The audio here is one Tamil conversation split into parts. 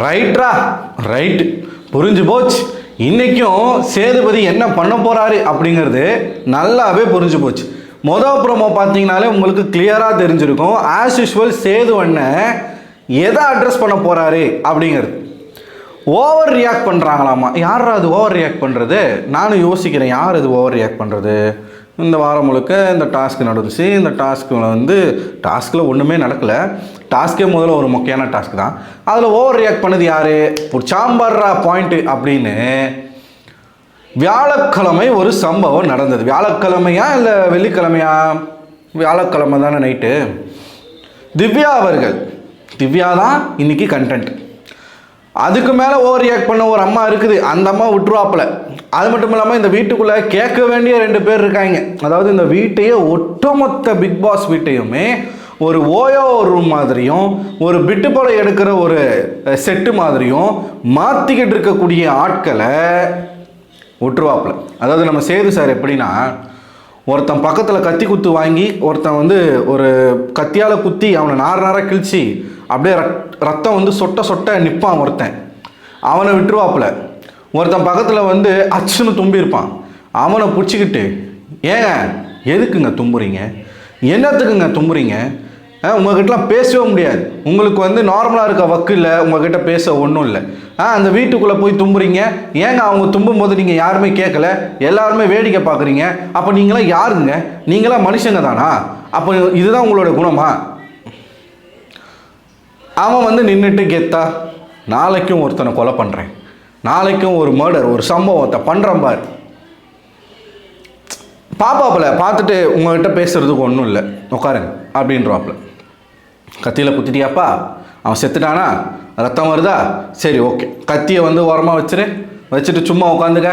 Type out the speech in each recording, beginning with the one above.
ரைட்ரா, ரைட்டு, புரிஞ்சு போச்சு. இன்றைக்கும் சேதுபதி என்ன பண்ண போகிறாரு அப்படிங்கிறது நல்லாவே புரிஞ்சு போச்சு. மொதல் ப்ரோமோ பார்த்தீங்கனாலே உங்களுக்கு கிளியராக தெரிஞ்சிருக்கும். ஆஸ் யூஷுவல் சேது அண்ணன் எதை அட்ரஸ் பண்ண போகிறாரு அப்படிங்கிறது. ஓவர் ரியாக்ட் பண்ணுறாங்களாமா. யார் அது ஓவர் ரியாக்ட் பண்ணுறது? நானும் யோசிக்கிறேன், யார் அது ஓவர் ரியாக்ட் பண்ணுறது? இந்த வாரம் முழுக்க இந்த டாஸ்க் நடந்துச்சு. இந்த டாஸ்கில் ஒன்றுமே நடக்கலை. டாஸ்க்கே முதல்ல ஒரு முக்கியமான டாஸ்க் தான். அதில் ஓவர் ரியாக்ட் பண்ணது யார்? ஒரு சாம்பார்ரா பாயிண்ட்டு அப்படின்னு வியாழக்கிழமை ஒரு சம்பவம் நடந்தது. வியாழக்கிழமையா இல்லை வெள்ளிக்கிழமையா? வியாழக்கிழமை தானே நைட்டு. திவ்யா தான் இன்றைக்கி கண்டென்ட். அதுக்கு மேலே ஓவர் ரியாக்ட் பண்ண ஒரு அம்மா இருக்குது. அந்த அம்மா விட்டுருவாப்பில். அது மட்டும் இல்லாமல் இந்த வீட்டுக்குள்ளே கேட்க வேண்டிய 2 பேர் இருக்காங்க. அதாவது இந்த வீட்டையே, ஒட்டுமொத்த பிக் பாஸ் வீட்டையுமே ஒரு ஓயோ ரூம் மாதிரியும் ஒரு பிட்டு படம் எடுக்கிற ஒரு செட்டு மாதிரியும் மாற்றிக்கிட்டு இருக்கக்கூடிய ஆட்களை விட்டுருவாப்பில். அதாவது நம்ம சேது சார் எப்படின்னா, ஒருத்தன் பக்கத்தில் கத்தி குத்து வாங்கி ஒருத்தன் ஒரு கத்தியால் குத்தி அவனை நார கிழிச்சி அப்படியே ரத்தம் சொட்ட நிற்பான். அவனை விட்டுருவாப்புல. ஒருத்தன் பக்கத்தில் அச்சுன்னு தும்பியிருப்பான். அவனை பிடிச்சிக்கிட்டு, ஏங்க எதுக்குங்க தும்புறீங்க, என்னத்துக்குங்க தும்புறீங்க, உங்ககிட்டலாம் பேசவே முடியாது, உங்களுக்கு நார்மலாக இருக்க வக்கு இல்லை, உங்ககிட்ட பேச ஒன்றும் இல்லை, அந்த வீட்டுக்குள்ளே போய் தும்புறீங்க, ஏங்க அவங்க தும்பும் போது நீங்கள் யாருமே கேட்கல, எல்லாருமே வேடிக்கை பார்க்குறீங்க, அப்போ நீங்களாம் யாருங்க, நீங்களாம் மனுஷங்க தானா, அப்போ இதுதான் உங்களோட குணமா? அவன் நின்றுட்டு கெத்தா, நாளைக்கும் ஒருத்தனை கொலை பண்ணுறேன், நாளைக்கும் ஒரு மர்டர், ஒரு சம்பவத்தை பண்ணுறேன் பார். பாப்பாப்பில் பார்த்துட்டு உங்கள்கிட்ட பேசுகிறதுக்கு ஒன்றும் இல்லை, உட்காருங்க அப்படின்றவாப்பில். கத்தியில் குத்திட்டியாப்பா, அவன் செத்துட்டானா, ரத்தம் வருதா, சரி ஓகே, கத்தியை ஓரமாக வச்சுட்டு சும்மா உட்காந்துக்க.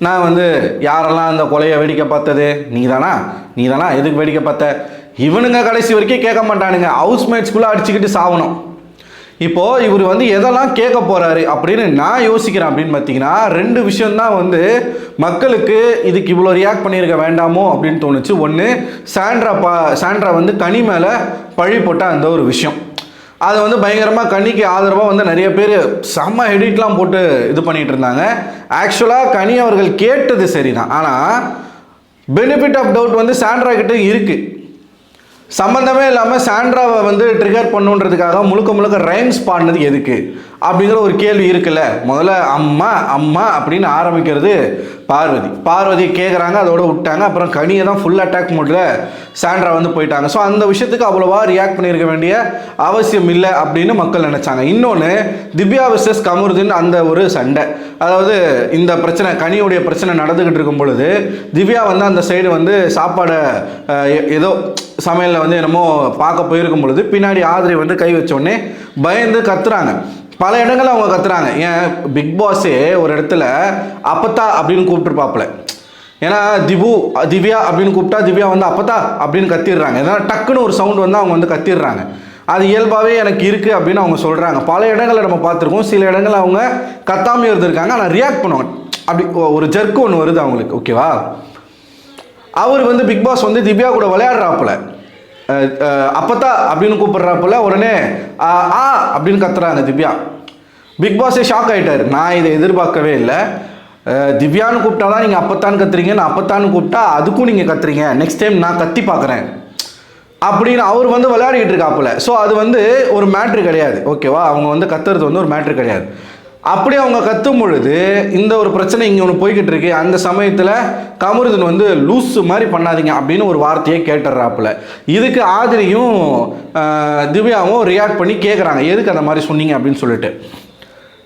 நான் யாரெல்லாம் அந்த கொலையை வேடிக்கை பார்த்தது, நீ தானா, எதுக்கு வேடிக்கை பார்த்த? இவனுங்க கடைசி வரைக்கும் கேட்க மாட்டானுங்க, ஹவுஸ்மேட்ஸ்குள்ளே அடிச்சுக்கிட்டு சாவணும். இப்போது இவர் எதெல்லாம் கேட்க போகிறாரு அப்படின்னு நான் யோசிக்கிறேன். அப்படின்னு பார்த்தீங்கன்னா 2 விஷயந்தான் மக்களுக்கு இதுக்கு இவ்வளோ ரியாக்ட் பண்ணியிருக்க வேண்டாமோ அப்படின்னு தோணுச்சு. ஒன்று, சாண்ட்ரா கனி மேலே பழி போட்ட அந்த ஒரு விஷயம், அதை பயங்கரமாக கனிக்கு ஆதரவாக நிறைய பேர் செம்ம எடிட்லாம் போட்டு இது பண்ணிகிட்டு இருந்தாங்க. ஆக்சுவலாக கனி அவர்கள் கேட்டது சரிதான், ஆனால் பெனிஃபிட் ஆஃப் டவுட் சாண்ட்ரா கிட்ட இருக்குது. சம்மந்தமே இல்லாமல் சாண்ட்ராவை ட்ரிகர் பண்ணுன்றதுக்காக முழுக்க ரைம்ஸ் பாடினது எதுக்கு அப்படிங்கிற ஒரு கேள்வி இருக்குல்ல. முதல்ல அம்மா அப்படின்னு ஆரம்பிக்கிறது பார்வதி கேட்குறாங்க, அதோட விட்டாங்க. அப்புறம் கனியை தான் ஃபுல் அட்டாக் மோடில் சாண்ட்ரா போயிட்டாங்க. ஸோ அந்த விஷயத்துக்கு அவ்வளோவா ரியாக்ட் பண்ணியிருக்க வேண்டிய அவசியம் இல்லை அப்படின்னு மக்கள் நினச்சாங்க. இன்னொன்று, திவ்யா விசஸ் கமருதீன் அந்த ஒரு சண்டை, அதாவது இந்த பிரச்சனை, கனியுடைய பிரச்சனை நடந்துக்கிட்டு இருக்கும் பொழுது திவ்யா அந்த சைடு சாப்பாடை ஏதோ சமையலில் என்னமோ பார்க்க போயிருக்கும் பொழுது பின்னாடி ஆதிரி கை வச்சோடனே பயந்து கத்துறாங்க. பல இடங்களில் அவங்க கத்துறாங்க. ஏன் பிக் பாஸே ஒரு இடத்துல அப்பத்தா அப்படின்னு கூப்பிட்டுருப்பாப்புல. ஏன்னா திவ்யா அப்படின்னு கூப்பிட்டா திவ்யா அப்பத்தா அப்படின்னு கத்திடுறாங்க. ஏன்னா டக்குன்னு ஒரு சவுண்ட் அவங்க கத்திடுறாங்க. அது இயல்பாகவே எனக்கு இருக்குது அப்படின்னு அவங்க சொல்கிறாங்க. பல இடங்களில் நம்ம பார்த்துருக்கோம். சில இடங்களில் அவங்க கத்தாமையும் இருந்திருக்காங்க, ஆனால் ரியாக்ட் பண்ணுவாங்க. அப்படி ஒரு ஜர்க்கு ஒன்று வருது அவங்களுக்கு, ஓகேவா? அவர் பிக் பாஸ் திவ்யா கூட விளையாடுறாப்புல, அப்பத்தா அப்படின்னு கூப்பிடுறாப்புல, உடனே அப்படின்னு கத்துறாங்க திவ்யா. பிக் பாஸே ஷாக் ஆகிட்டார். நான் இதை எதிர்பார்க்கவே இல்லை, திவ்யான்னு கூப்பிட்டா தான் நீங்கள் அப்பத்தான்னு கத்துறீங்க, நான் அப்பத்தான்னு கூப்பிட்டா அதுக்கும் நீங்கள் கத்துறீங்க, நெக்ஸ்ட் டைம் நான் கத்தி பார்க்குறேன் அப்படின்னு அவர் விளையாடிக்கிட்டு இருக்காப்புல. ஸோ அது ஒரு மேட்ரு கிடையாது, ஓகேவா? அவங்க கத்துறது ஒரு மேட்ரு கிடையாது. அப்படி அவங்க கத்தும் பொழுது இந்த ஒரு பிரச்சனை இங்கே ஒன்று போய்கிட்டு இருக்கு. அந்த சமயத்தில் கமருதீன் லூஸ் மாதிரி பண்ணாதீங்க அப்படின்னு ஒரு வார்த்தையை கேட்டுறாப்புல. இதுக்கு ஆதிரியும் திவ்யாவும் ரியாக்ட் பண்ணி கேட்குறாங்க, எதுக்கு அந்த மாதிரி சொன்னீங்க அப்படின்னு சொல்லிட்டு.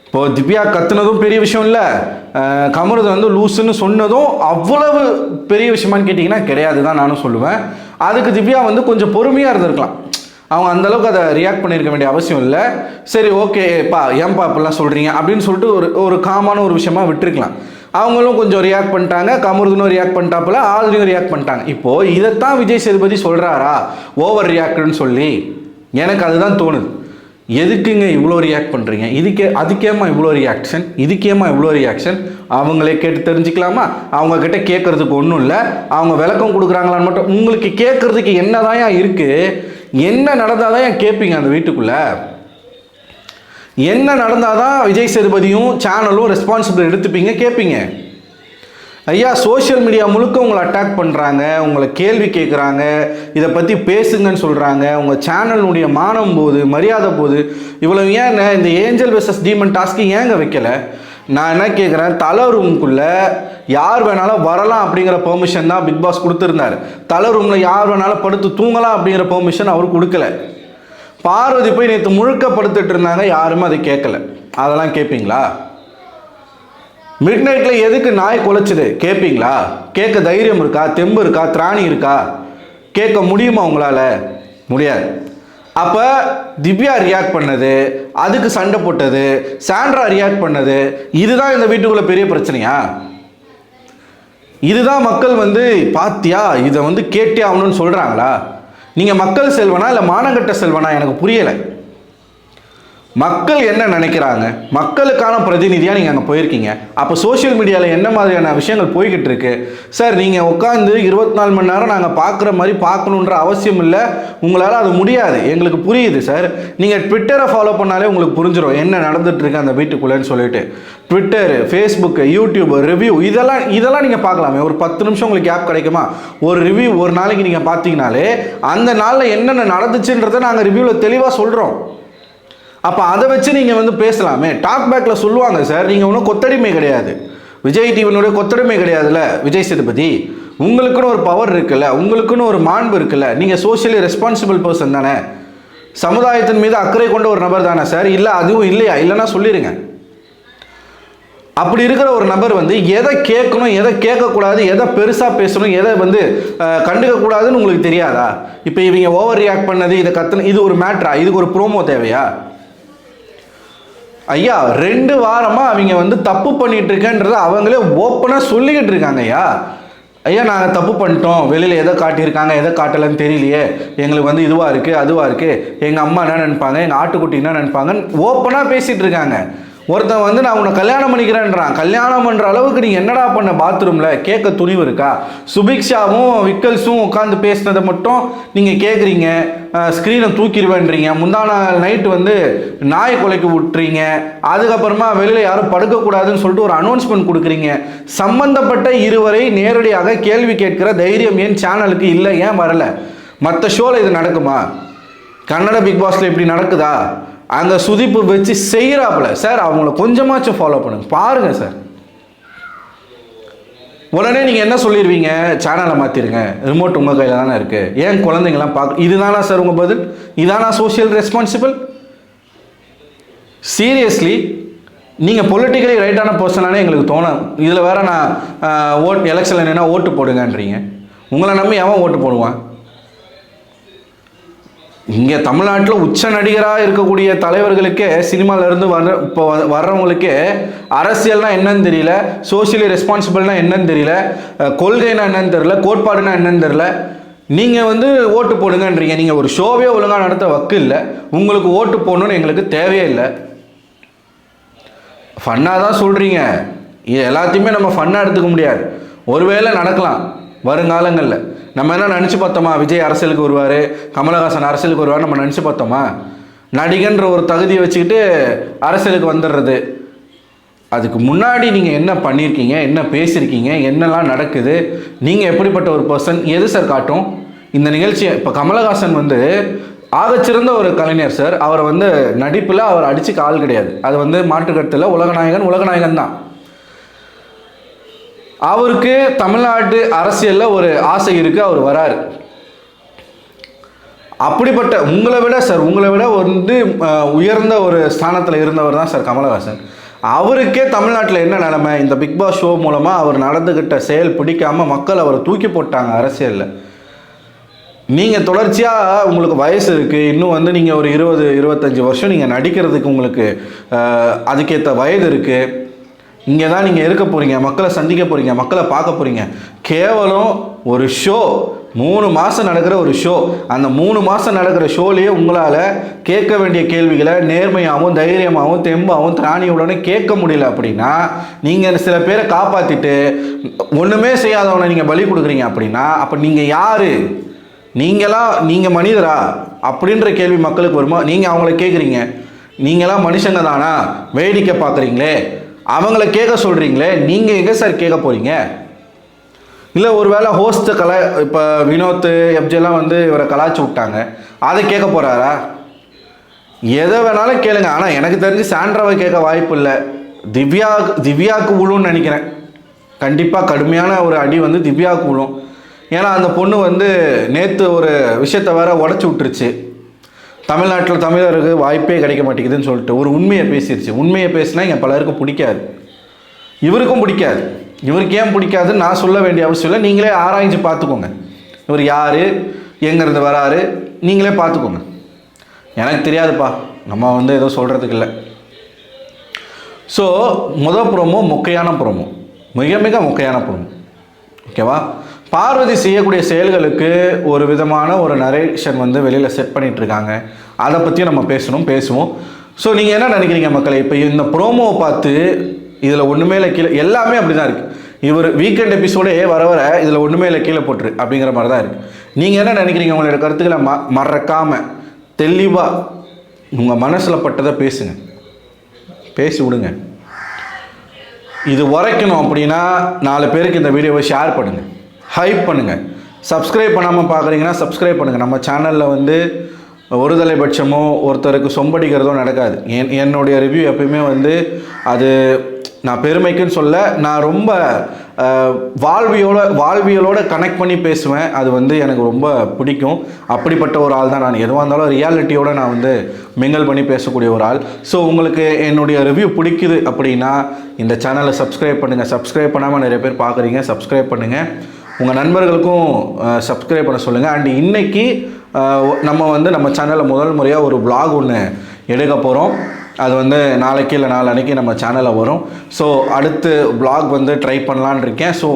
இப்போது திவ்யா கத்துனதும் பெரிய விஷயம் இல்லை, கமருதீன் லூஸுன்னு சொன்னதும் அவ்வளவு பெரிய விஷயமானு கேட்டிங்கன்னா கிடையாது தான் நானும் சொல்லுவேன். அதுக்கு திவ்யா கொஞ்சம் பொறுமையாக இருந்திருக்கலாம். அவங்க அந்தளவுக்கு அதை ரியாக்ட் பண்ணியிருக்க வேண்டிய அவசியம் இல்லை. சரி ஓகேப்பா, ஏன்பா இப்படிலாம் சொல்கிறீங்க அப்படின்னு சொல்லிட்டு ஒரு காமான ஒரு விஷயமா விட்டுருக்கலாம். அவங்களும் கொஞ்சம் ரியாக்ட் பண்ணிட்டாங்க, கமருதீனும் ரியாக்ட் பண்ணிட்டாப்புல, ஆதிரியும் ரியாக்ட் பண்ணிட்டாங்க. இப்போது இதைத்தான் விஜய் சேதுபதி சொல்கிறாரா ஓவர் ரியாக்ட்னு சொல்லி? எனக்கு அதுதான் தோணுது. எதுக்குங்க இவ்வளோ ரியாக்ட் பண்ணுறீங்க? அதுக்கேம்மா இவ்வளோ ரியாக்ஷன்? அவங்களே கேட்டு தெரிஞ்சுக்கலாமா? அவங்கக்கிட்ட கேட்குறதுக்கு ஒன்றும் இல்லை, அவங்க விளக்கம் கொடுக்குறாங்களான்னு மட்டும். உங்களுக்கு கேட்குறதுக்கு என்னதான் இருக்குது? என்ன நடந்தால் தான் கேட்பீங்க அந்த வீட்டுக்குள்ளே? என்ன நடந்தால் தான் விஜய் சேதுபதியும் சேனலும் ரெஸ்பான்சிபிள் எடுத்துப்பீங்க, கேட்பீங்க? ஐயா, சோஷியல் மீடியா முழுக்க உங்களை அட்டாக் பண்ணுறாங்க, உங்களை கேள்வி கேட்குறாங்க, இதை பற்றி பேசுங்கன்னு சொல்கிறாங்க, உங்கள் சேனலுடைய மானம் போது, மரியாதை போது. இவ்வளோ ஏங்க இந்த ஏஞ்சல் வெர்சஸ் டீமன் டாஸ்க்கு ஏங்க வைக்கலை? நான் என்ன கேட்குறேன், தலை ரூமுக்குள்ளே யார் வேணாலும் வரலாம் அப்படிங்கிற பெர்மிஷன் தான் பிக் பாஸ் கொடுத்துருந்தார். தலை ரூமில் யார் வேணாலும் படுத்து தூங்கலாம் அப்படிங்கிற பெர்மிஷன் அவர் கொடுக்கல. பார்வதி போய் நேற்று முழுக்க படுத்துட்டு இருந்தாங்க, யாருமே அதை கேட்கல. அதெல்லாம் கேட்பீங்களா? மிட் நைட்டில் எதுக்கு நாய் குலைச்சிது கேட்பீங்களா? கேட்க தைரியம் இருக்கா, தெம்பு இருக்கா, திராணி இருக்கா? கேட்க முடியுமா உங்களால்? முடியாது. அப்போ திவ்யா ரியாக்ட் பண்ணது, அதுக்கு சண்டை போட்டது, சாண்ட்ரா ரியாக்ட் பண்ணது, இதுதான் இந்த வீட்டுக்குள்ளே பெரிய பிரச்சனையா? இதுதான் மக்கள் பாத்தியா இதை கேட்டே ஆகணும்னு சொல்கிறாங்களா? நீங்கள் மக்கள் செல்வனா இல்லை மானங்கட்ட செல்வனா? எனக்கு புரியலை. மக்கள் என்ன நினைக்கிறாங்க? மக்களுக்கான பிரதிநிதியாக நீங்கள் அங்கே போயிருக்கீங்க. அப்போ சோஷியல் மீடியாவில் என்ன மாதிரியான விஷயங்கள் போய்கிட்டு இருக்கு? சார், நீங்கள் உட்காந்து 24 மணி நேரம் நாங்கள் பார்க்குற மாதிரி பார்க்கணுன்ற அவசியம் இல்லை. உங்களால் அது முடியாது, எங்களுக்கு புரியுது சார். நீங்கள் ட்விட்டரை ஃபாலோ பண்ணாலே உங்களுக்கு புரிஞ்சிடும் என்ன நடந்துகிட்ருக்கு அந்த வீட்டுக்குள்ளேன்னு சொல்லிட்டு. ட்விட்டரு, ஃபேஸ்புக்கு, யூடியூப், ரிவ்யூ இதெல்லாம் நீங்கள் பார்க்கலாமே. ஒரு 10 நிமிஷம் உங்களுக்கு கேப் கிடைக்குமா? ஒரு ரிவ்யூ ஒரு நாளைக்கு நீங்கள் பார்த்தீங்கனாலே அந்த நாளில் என்னென்ன நடந்துச்சுன்றதை நாங்கள் ரிவ்யூவில் தெளிவாக சொல்கிறோம். அப்போ அதை வச்சு நீங்கள் பேசலாமே. டாக் பேக்கில் சொல்லுவாங்க சார், நீங்கள் ஒன்றும் கொத்தடிமை கிடையாது, விஜய் டிவினுடைய கொத்தடிமை கிடையாதுல்ல விஜய் சேதுபதி. உங்களுக்குன்னு ஒரு பவர் இருக்குல்ல, உங்களுக்குன்னு ஒரு மாண்பு இருக்குல்ல, நீங்கள் சோஷியலி ரெஸ்பான்சிபிள் பர்சன் தானே, சமுதாயத்தின் மீது அக்கறை கொண்ட ஒரு நபர் தானே சார். இல்லை அதுவும் இல்லையா? இல்லைன்னா சொல்லிடுங்க. அப்படி இருக்கிற ஒரு நபர் எதை கேட்கணும், எதை கேட்கக்கூடாது, எதை பெருசாக பேசணும், எதை கண்டுக்கக்கூடாதுன்னு உங்களுக்கு தெரியாதா? இப்போ இவங்க ஓவர் ரியாக்ட் பண்ணது, இதை கத்துன, இது ஒரு மேட்ரா? இதுக்கு ஒரு ப்ரோமோ தேவையா? ஐயா, 2 வாரமாக அவங்க தப்பு பண்ணிட்டு இருக்கேன்றதை அவங்களே ஓப்பனாக சொல்லிக்கிட்டு இருக்காங்க. ஐயா நாங்கள் தப்பு பண்ணிட்டோம், வெளியில் எதை காட்டியிருக்காங்க எதை காட்டலைன்னு தெரியலையே, எங்களுக்கு இதுவாக இருக்குது அதுவாக இருக்குது, எங்கள் அம்மா என்ன நினைப்பாங்க, எங்கள் ஆட்டுக்குட்டி என்ன நினைப்பாங்கன்னு ஓப்பனாக பேசிகிட்டு இருக்காங்க. ஒருத்தன் நான் உன்னை கல்யாணம் பண்ணிக்கிறேன்றான். கல்யாணம் பண்ணுற அளவுக்கு நீங்கள் என்னடா பண்ண பாத்ரூமில்? கேட்க துணிவு இருக்கா? சுபிக்ஷாவும் விக்கல்ஸும் உட்காந்து பேசினதை மட்டும் நீங்கள் கேட்குறீங்க, ஸ்க்ரீனை தூக்கிடுவேன்றீங்க. முந்தான நைட்டு நாய் கொலைக்கு விட்டுறீங்க. அதுக்கப்புறமா வெளியில் யாரும் படுக்கக்கூடாதுன்னு சொல்லிட்டு ஒரு அனௌன்ஸ்மெண்ட் கொடுக்குறீங்க. சம்பந்தப்பட்ட இருவரை நேரடியாக கேள்வி கேட்கிற தைரியம் ஏன் சேனலுக்கு இல்லை? ஏன் வரல? மற்ற ஷோவில் இது நடக்குமா? கன்னட பிக் பாஸில் இப்படி நடக்குதா? அங்கே சுதிப்பு வச்சு செய்கிறாப்புல சார். அவங்கள கொஞ்சமாச்சும் ஃபாலோ பண்ணுங்க, பாருங்க சார். உடனே நீங்கள் என்ன சொல்லிடுவீங்க? சேனலை மாற்றிருங்க, ரிமோட் உங்கள் கையில் தானே இருக்குது, ஏன் குழந்தைங்களாம் பார்க்க? இதுதானா சார் உங்கள் பதில்? இதானா சோஷியல் ரெஸ்பான்சிபிள்? சீரியஸ்லி நீங்கள் பொலிட்டிக்கலி ரைட்டான பர்சனானே எங்களுக்கு தோணும். இதில் வேறு நான் எலெக்ஷனில் என்னென்னா ஓட்டு போடுங்கன்றீங்க. உங்களை நம்பி எவன் ஓட்டு போடுவான்? இங்கே தமிழ்நாட்டில் உச்ச நடிகராக இருக்கக்கூடிய தலைவர்களுக்கே, சினிமாவிலேருந்து இப்போ வர்றவங்களுக்கே அரசியல்னா என்னன்னு தெரியல, சோஷியலி ரெஸ்பான்சிபிள்னா என்னன்னு தெரியல, கொள்கைனா என்னன்னு தெரியல, கோட்பாடுனா என்னன்னு தெரியல. நீங்கள் ஓட்டு போடுங்கன்றீங்க. நீங்கள் ஒரு ஷோவே ஒழுங்காக நடத்த வக்கு இல்லை. உங்களுக்கு ஓட்டு போடணுன்னு எங்களுக்கு தேவையே இல்லை. ஃபன்னாக தான் சொல்கிறீங்க. இது எல்லாத்தையுமே நம்ம ஃபன்னாக எடுத்துக்க முடியாது. ஒருவேளை நடக்கலாம் வருங்காலங்களில். நம்ம என்ன நினச்சி பார்த்தோமா? விஜய் அரசியலுக்கு வருவார், கமலஹாசன் அரசியலுக்கு வருவார் நம்ம நினச்சி பார்த்தோமா? நடிகன்ற ஒரு தகுதியை வச்சுக்கிட்டு அரசியலுக்கு வந்துடுறது. அதுக்கு முன்னாடி நீங்கள் என்ன பண்ணியிருக்கீங்க, என்ன பேசியிருக்கீங்க, என்னெல்லாம் நடக்குது, நீங்கள் எப்படிப்பட்ட ஒரு பர்சன், எது சார் காட்டும் இந்த நிகழ்ச்சி? இப்போ கமலஹாசன் ஆகச்சிறந்த ஒரு கலைஞர் சார். அவரை நடிப்பில் அவர் அடிச்சுக்க ஆள் கிடையாது. அது மாற்றுக்கருத்தில் உலகநாயகன் தான். அவருக்கு தமிழ்நாட்டு அரசியலில் ஒரு ஆசை இருக்குது, அவர் வராரு. அப்படிப்பட்ட உங்களை விட உயர்ந்த ஒரு ஸ்தானத்தில் இருந்தவர் தான் சார் கமலஹாசன். அவருக்கே தமிழ்நாட்டில் என்ன நிலைமை? இந்த பிக் பாஸ் ஷோ மூலமாக அவர் நடந்துக்கிட்ட செயல் பிடிக்காமல் மக்கள் அவரை தூக்கி போட்டாங்க அரசியலில். நீங்கள் தொடர்ச்சியாக உங்களுக்கு வயசு இருக்குது, இன்னும் நீங்கள் ஒரு 20-25 வருஷம் நீங்கள் நடிக்கிறதுக்கு உங்களுக்கு அதுக்கேற்ற வயது இருக்குது. இங்கே தான் நீங்கள் இருக்க போகிறீங்க, மக்களை சந்திக்க போகிறீங்க, மக்களை பார்க்க போகிறீங்க. கேவலம் ஒரு ஷோ, 3 மாதம் நடக்கிற ஒரு ஷோ, அந்த 3 மாதம் நடக்கிற ஷோலேயே உங்களால் கேட்க வேண்டிய கேள்விகளை நேர்மையாகவும் தைரியமாகவும் தெம்பாகவும் திராணியுடனே கேட்க முடியல அப்படின்னா, நீங்கள் சில பேரை காப்பாற்றிட்டு ஒன்றுமே செய்யாதவனை நீங்கள் பலி கொடுக்குறீங்க அப்படின்னா, அப்போ நீங்கள் யார்? நீங்கள் மனிதரா அப்படின்ற கேள்வி மக்களுக்கு வருமா? நீங்கள் அவங்கள கேட்குறீங்க. நீங்களாம் மனுஷங்க தானா, வேடிக்கை பார்க்குறீங்களே, அவங்கள கேட்க சொல்கிறீங்களே, நீங்கள் எங்கே சார் கேட்க போகிறீங்க? இல்லை ஒரு வேளை ஹோஸ்ட்டு இப்போ வினோத் எஃப்ஜெல்லாம் வந்து இவரை கலாய்ச்சி விட்டாங்க, அதை கேட்க போகிறாரா? எதை வேணாலும் கேளுங்க. ஆனால் எனக்கு தெரிஞ்சு சாண்ட்ராவை கேட்க வாய்ப்பு இல்லை. திவ்யாவுக்கு விழுன்னு நினைக்கிறேன். கண்டிப்பாக கடுமையான ஒரு அடி வந்து திவ்யாவுக்கு விழும். ஏன்னா அந்த பொண்ணு வந்து நேற்று ஒரு விஷயத்தை வேற உடச்சி விட்டுருச்சு. தமிழ்நாட்டில் தமிழருக்கு வாய்ப்பே கிடைக்க மாட்டேங்குதுன்னு சொல்லிட்டு ஒரு உண்மையை பேசிடுச்சு. உண்மையை பேசினா இங்கே பலருக்கும் பிடிக்காது, இவருக்கும் பிடிக்காது. இவருக்கு ஏன் பிடிக்காதுன்னு நான் சொல்ல வேண்டிய அவசியம் இல்லை. நீங்களே ஆராய்ஞ்சு பார்த்துக்கோங்க. இவர் யார், எங்கேருந்து வராரு, நீங்களே பார்த்துக்கோங்க. எனக்கு தெரியாதுப்பா, நம்ம வந்து ஏதோ சொல்கிறதுக்கு இல்லை. ஸோ ப்ரோமோ மொக்கையான ப்ரோமோ, மிக மிக மொக்கையான ப்ரோமோ. ஓகேவா? பார்வதி செய்யக்கூடிய செயல்களுக்கு ஒரு விதமான ஒரு நரேஷன் வந்து வெளியில் செட் பண்ணிகிட்ருக்காங்க. அதை பற்றியும் நம்ம பேசுவோம். ஸோ நீங்கள் என்ன நினைக்கிறீங்க மக்களை? இப்போ இந்த ப்ரோமோவை பார்த்து இதில் ஒன்றுமே இல்லை கீழே, எல்லாமே அப்படி தான் இருக்குது. இவர் வீக்கெண்ட் எபிசோடே வர இதில் ஒன்றுமே இல்லை கீழே போட்டுரு அப்படிங்கிற மாதிரி தான் இருக்குது. நீங்கள் என்ன நினைக்கிறீங்க? உங்களோட கருத்துக்களை மறக்காமல் தெளிவாக உங்கள் மனசில் பட்டதை பேசுங்க, பேசி விடுங்க. இது உரைக்கணும் அப்படின்னா 4 பேருக்கு இந்த வீடியோவை ஷேர் பண்ணுங்கள், ஹைப் பண்ணுங்கள். சப்ஸ்கிரைப் பண்ணாமல் பார்க்குறீங்கன்னா சப்ஸ்கிரைப் பண்ணுங்கள். நம்ம சேனலில் வந்து ஒரு தலைபட்சமோ ஒருத்தருக்கு சொம்படிக்கிறதோ நடக்காது. என்னுடைய ரிவ்யூ எப்பயுமே வந்து அது நான் பெருமைக்குன்னு சொல்ல, நான் ரொம்ப வாழ்வியலோட கனெக்ட் பண்ணி பேசுவேன். அது வந்து எனக்கு ரொம்ப பிடிக்கும். அப்படிப்பட்ட ஒரு ஆள் தான் நான். எதுவாக இருந்தாலும் ரியாலிட்டியோடு நான் வந்து மிங்கல் பண்ணி பேசக்கூடிய ஒரு ஆள். ஸோ உங்களுக்கு என்னுடைய ரிவ்யூ பிடிக்குது அப்படின்னா இந்த சேனலை சப்ஸ்கிரைப் பண்ணுங்கள். சப்ஸ்கிரைப் பண்ணாமல் நிறைய பேர் பார்க்குறீங்க, சப்ஸ்கிரைப் பண்ணுங்கள். உங்கள் நண்பர்களுக்கும் சப்ஸ்கிரைப் பண்ண சொல்லுங்கள். அண்ட் இன்றைக்கி நம்ம சேனலில் முதல் முறையாக ஒரு vlog ஒன்று எடுக்க போகிறோம். அது வந்து நாளைக்கு இல்லை நாளன்னைக்கு நம்ம சேனலில் வரும். ஸோ அடுத்து vlog வந்து ட்ரை பண்ணலான்னு இருக்கேன். ஸோ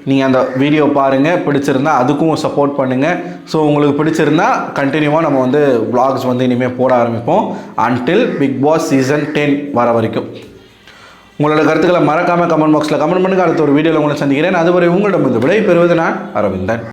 நீங்கள் அந்த வீடியோ பாருங்கள், பிடிச்சிருந்தா அதுக்கும் சப்போர்ட் பண்ணுங்கள். ஸோ உங்களுக்கு பிடிச்சிருந்தா கண்டினியூவாக நம்ம வந்து vlogs வந்து இனிமேல் போட ஆரம்பிப்போம் அன்டில் பிக் பாஸ் சீசன் 10 வர வரைக்கும். உங்களோட கருத்துக்களை மறக்காமல் கமெண்ட் பாக்ஸில் கமெண்ட் பண்ணுங்கள். அடுத்த ஒரு வீடியோவில் உங்களை சந்திக்கிறேன். அதுவரை உங்களிடம் விடை பெறுவது நான் அரவிந்தன்.